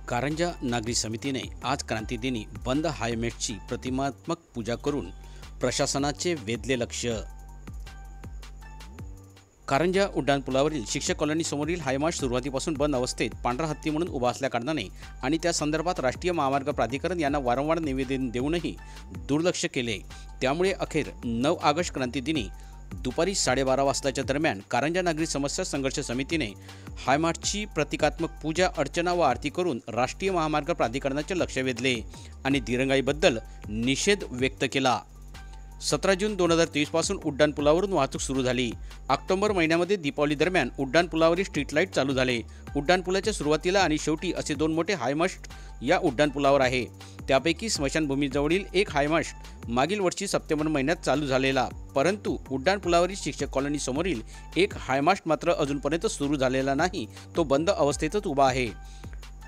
कारंजा नागरी समितीने आज क्रांतिदिनी बंद हायमेटची प्रतिमात्मक पूजा करून प्रशासनाचे वेधले लक्ष। कारंजा उड्डाणपुलावरील शिक्षक कॉलनी समोरील हायमास्ट सुरुवातीपासून बंद अवस्थेत पांढरा हत्ती म्हणून उभा असल्या कारणाने आणि त्या संदर्भात राष्ट्रीय महामार्ग प्राधिकरण यांना वारंवार निवेदन देऊनही दुर्लक्ष केले। त्यामुळे अखेर 9 ऑगस्ट क्रांतिदिनी दुपारी 12:30 वाजताच्या दरम्यान कारंजा नागरी समस्या संघर्ष समितीने हायमास्टची प्रतिकात्मक पूजा अर्चना व आरती करून राष्ट्रीय महामार्ग प्राधिकरणाचे लक्ष वेधले आणि दिरंगाईबद्दल निषेध व्यक्त केला। 17 जून 2023 पासून उड्डाणपुलावरून वाहतूक सुरू झाली। ऑक्टोबर महिन्यामध्ये दीपावली दरम्यान उड्डाणपुलावरील स्ट्रीट लाईट चालू झाले। उड्डाणपुलाच्या सुरुवातीला आणि शेवटी असे 2 मोठे हायमास्ट या उड्डाणपुलावर आहे। त्यापैकी स्मशानभूमीजवळील एक हायमास्ट मागील वर्षी सप्टेंबर महिन्यात चालू झालेला, परंतु उड्डाणपुलावरील शिक्षक कॉलनी समोरील एक हायमास्ट मात्र अजूनपर्यंत सुरू झालेला नाही, तो बंद अवस्थेतच उभा आहे।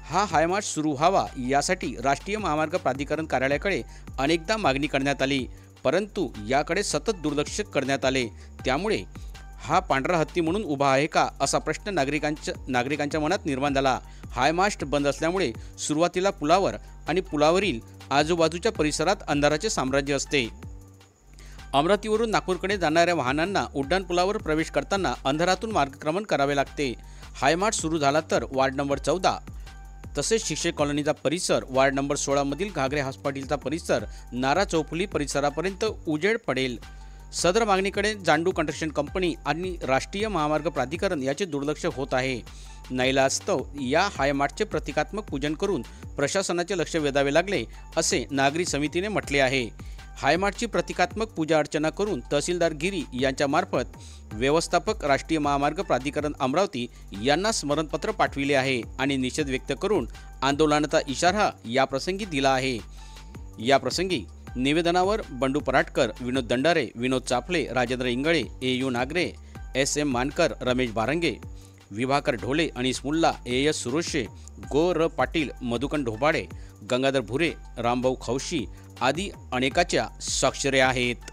हा हायमास्ट सुरू व्हावा यासाठी राष्ट्रीय महामार्ग प्राधिकरण कार्यालयाकडे अनेकदा मागणी करण्यात आली, परंतु याकडे सतत दुर्लक्ष करण्यात आले। त्यामुळे हा पांढरा हत्ती म्हणून उभा आहे का असा प्रश्न नागरिकांच्या मनात निर्माण झाला। हायमास्ट बंद असल्यामुळे सुरुवातीला पुलावर आणि पुलावरील आजूबाजूच्या परिसरात अंधाराचे साम्राज्य असते। अमरावतीवरून नागपूरकडे जाणाऱ्या वाहनांना उड्डाणपुलावर प्रवेश करताना अंधारातून मार्गक्रमण करावे लागते। हायमास्ट सुरू झाला तर वार्ड नंबर 14 तसेच शिक्षक कॉलनीचा परिसर, वार्ड नंबर 16 मधील घागरे हॉस्पिटलचा परिसर, नारा चौफुली परिसरापर्यंत उजेड पडेल। सदर मागणीकडे जांडू कंस्ट्रक्शन कंपनी आणि राष्ट्रीय महामार्ग प्राधिकरण याचे दुर्लक्ष होत आहे। नाईलाजास्तव या हायमास्टचे प्रतिकात्मक पूजन करून प्रशासनाचे लक्ष वेधावे लागले असे नागरी समितीने म्हटले आहे। हायमास्टची प्रतिकात्मक पूजा अर्चना करून तहसीलदार गिरी यांच्यामार्फत व्यवस्थापक राष्ट्रीय महामार्ग प्राधिकरण अमरावती यांना स्मरणपत्र पाठविले आहे आणि निषेध व्यक्त करून आंदोलनाचा इशारा याप्रसंगी दिला आहे। याप्रसंगी निवेदनावर बंडू पराटकर, विनोद दंडारे, विनोद चाफले, राजेंद्र इंगळे, AU नागरे, SM मानकर, रमेश बारंगे, विभाकर ढोले, अनिस मुल्ला, AS सुरोशे, गो पाटील, मधुकन ढोबाळे, गंगाधर भुरे, रामभाऊ खौशी आदी अनेकाच्या स्वाक्षऱ्या आहेत।